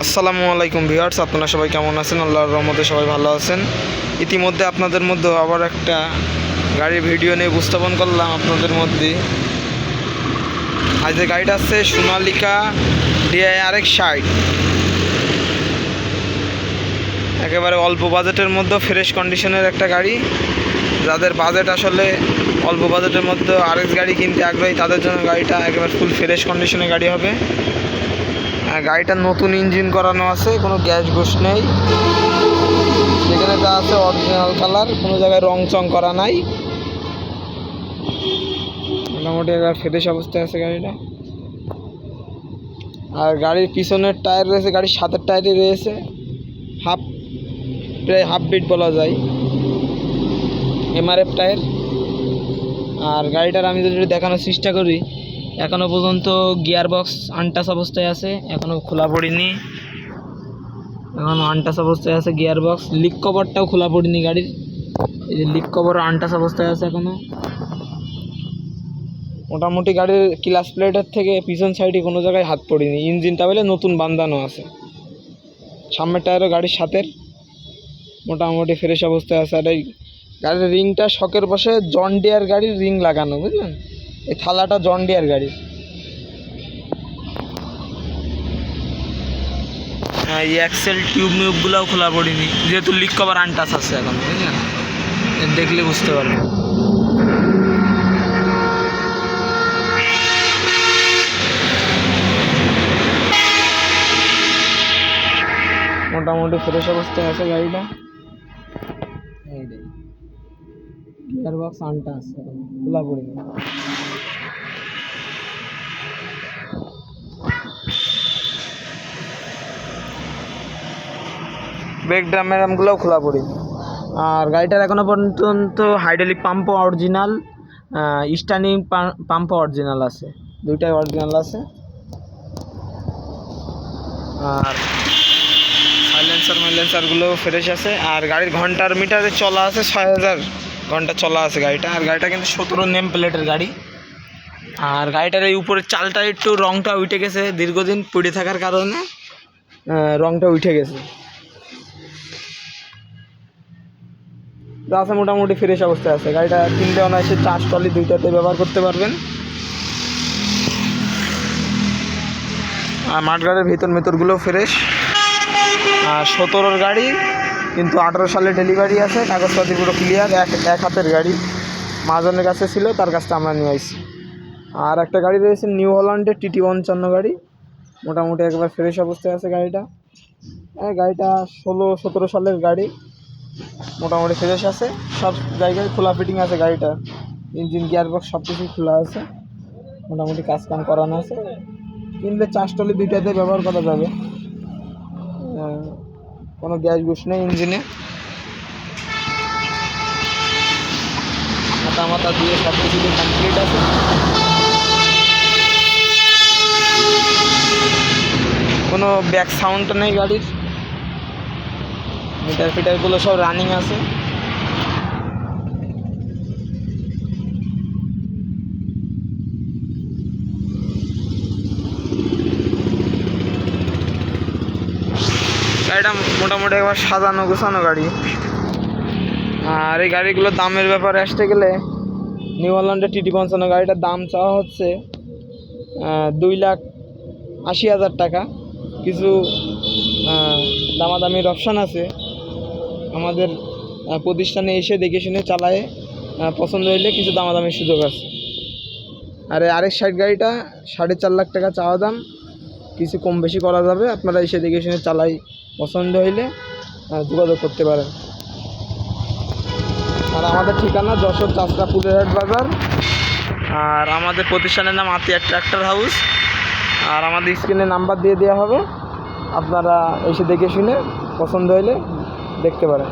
আসসালামু আলাইকুম ভিউয়ার্স, আপনারা সবাই কেমন আছেন? আল্লাহর রহমতে সবাই ভালো আছেন। ইতিমধ্যে আপনাদের মধ্যে আবার একটা গাড়ির ভিডিও নিয়ে উপস্থাপন করলাম আপনাদের মধ্যে। আজ যে গাড়িটা আছে সোনালিকা DI-RX-60, একেবারে অল্প বাজেটের মধ্যে ফ্রেশ কন্ডিশনের একটা গাড়ি। যাদের বাজেট আসলে অল্প বাজেটের মধ্যে RX গাড়ি কিনতে আগ্রহী, তাদের জন্য গাড়িটা একেবারে ফুল ফ্রেশ কন্ডিশনের গাড়ি হবে। গাড়িটার নতুন ইঞ্জিন করানো আছে, কোনো গ্যাস ঘুষ নেই। যেখানে যা আছে অরিজিনাল কালার, কোনো জায়গায় রং চং করা নাই। মোটামুটি এবার ফ্রেশ অবস্থায় আছে গাড়িটা। আর গাড়ির পিছনের টায়ার রয়েছে, গাড়ির সাতের টায়ারই রয়েছে প্রায় হাফ বিট বলা যায়, MRF টায়ার। আর গাড়িটার আমি যদি দেখানোর চেষ্টা করি, এখনও পর্যন্ত গিয়ার বক্স আনটাচ অবস্থায় আছে, এখনও খোলা পড়েনি, এখনও আনটাচ অবস্থায় আছে গিয়ার বক্স। লিক কভারটাও খোলা পড়েনি গাড়ির, এই যে লিক কভারও আনটাচ অবস্থায় আছে এখনও। মোটামুটি গাড়ির ক্লাচ প্লেটের থেকে পিছন সাইডে কোনো জায়গায় হাত পড়েনি। ইঞ্জিনটা বলে নতুন বান্ধানো আছে। সামনের টায়ারও গাড়ির সাথের মোটামুটি ফ্রেশ অবস্থায় আছে। আর এই গাড়ির রিংটা শকের বসে জন ডিয়ার গাড়ির রিং লাগানো, বুঝলেন? এই থালাটা জন ডিয়ার গাড়ির। এই অ্যাক্সেল টিউব মিউবগুলোও খোলা পড়েনি, যেহেতু লিক কভার আনটাচ আছে এখন, বুঝলেন? দেখলে বুঝতে পারবেন। মোটামুটি ফ্রেশ অবস্থায় আছে গাড়িটা। এই গিয়ার বক্স আনটাচ খোলা পড়েনি। ব্রেক ড্রাম ম্যারামগুলোও খোলা পড়েনি। আর গাড়িটার এখনও পর্যন্ত হাইড্রোলিক পাম্পও অরিজিনাল, স্টার্নিং পাম্পও অরিজিনাল আছে, দুইটাই অরিজিনাল আছে। আর সাইলেন্সারগুলোও ফ্রেশ আছে। আর গাড়ির ঘন্টার মিটারে চলা আছে 6000 ঘন্টা চলা আছে গাড়িটা। আর গাড়িটা কিন্তু 17 নেম প্লেটের গাড়ি। আর গাড়িটার এই উপরের চালটা একটু রংটা উঠে গেছে, দীর্ঘদিন পড়ে থাকার কারণে রংটা উঠে গেছে। আছে মোটামুটি ফ্রেশ অবস্থায় আছে গাড়িটা। কিনলে অনায়াসে চাষ টলি দুইটাতে ব্যবহার করতে পারবেন। আর মাঠগাড়ির ভিতরগুলো ফ্রেশ। আর 17 গাড়ি, কিন্তু 18 সালে ডেলিভারি আছে, কাগজপাতি পুরো ক্লিয়ার। এক হাতের গাড়ি, মহাজনের কাছে ছিল, তার কাছটা আমরা নিয়ে আসছি। আর একটা গাড়ি রয়েছে নিউ হল্যান্ডের TT55 গাড়ি, মোটামুটি একবার ফ্রেশ অবস্থায় আছে গাড়িটা। গাড়িটা 16-17 সালের গাড়ি, মোটামুটি ফ্রেশ আছে। সব জায়গায় খোলা ফিটিং আছে গাড়িটা, ইঞ্জিন গিয়ারবক্স সব কিছুই খোলা আছে, মোটামুটি কাজ কাম করানো আছে। কিনলে চাষ টলি দুইটাতে ব্যবহার করা যাবে, কোনো গ্যাস ঘুষ নেই ইঞ্জিনে। মাথা দিয়ে সব কিছু দিয়ে কমপ্লিট আছে। কোনো ব্যাক সাউন্ড নেই গাড়ির, মিটার ফিটারগুলো সব রানিং আছে। গাড়িটা মোটামুটি একবার সাজানো গোছানো গাড়ি। আর এই গাড়িগুলোর দামের ব্যাপারে আসতে গেলে, নিউ হল্যান্ডের TT55 গাড়িটার দাম চাওয়া হচ্ছে 2,80,000 টাকা। কিছু দামাদামির অপশান আছে, আমাদের প্রতিষ্ঠানে এসে দেখে শুনে চালায় পছন্দ হইলে কিছু দামাদামির সুযোগ আছে। আর এই RX-60 গাড়িটা 4.5 লাখ টাকা চাওয়া দাম, কিছু কম বেশি করা যাবে। আপনারা এসে দেখে শুনে চালাই, পছন্দ হইলে যোগাযোগ করতে পারেন। আর আমাদের ঠিকানা যশোর চাষরা পুলেরহাট বাজার। আর আমাদের প্রতিষ্ঠানের নাম আতিয়া ট্র্যাক্টর হাউস। আর আমাদের স্ক্রিনে নাম্বার দিয়ে দেওয়া হবে, আপনারা এসে দেখে শুনে পছন্দ হইলে দেখতে পারেন।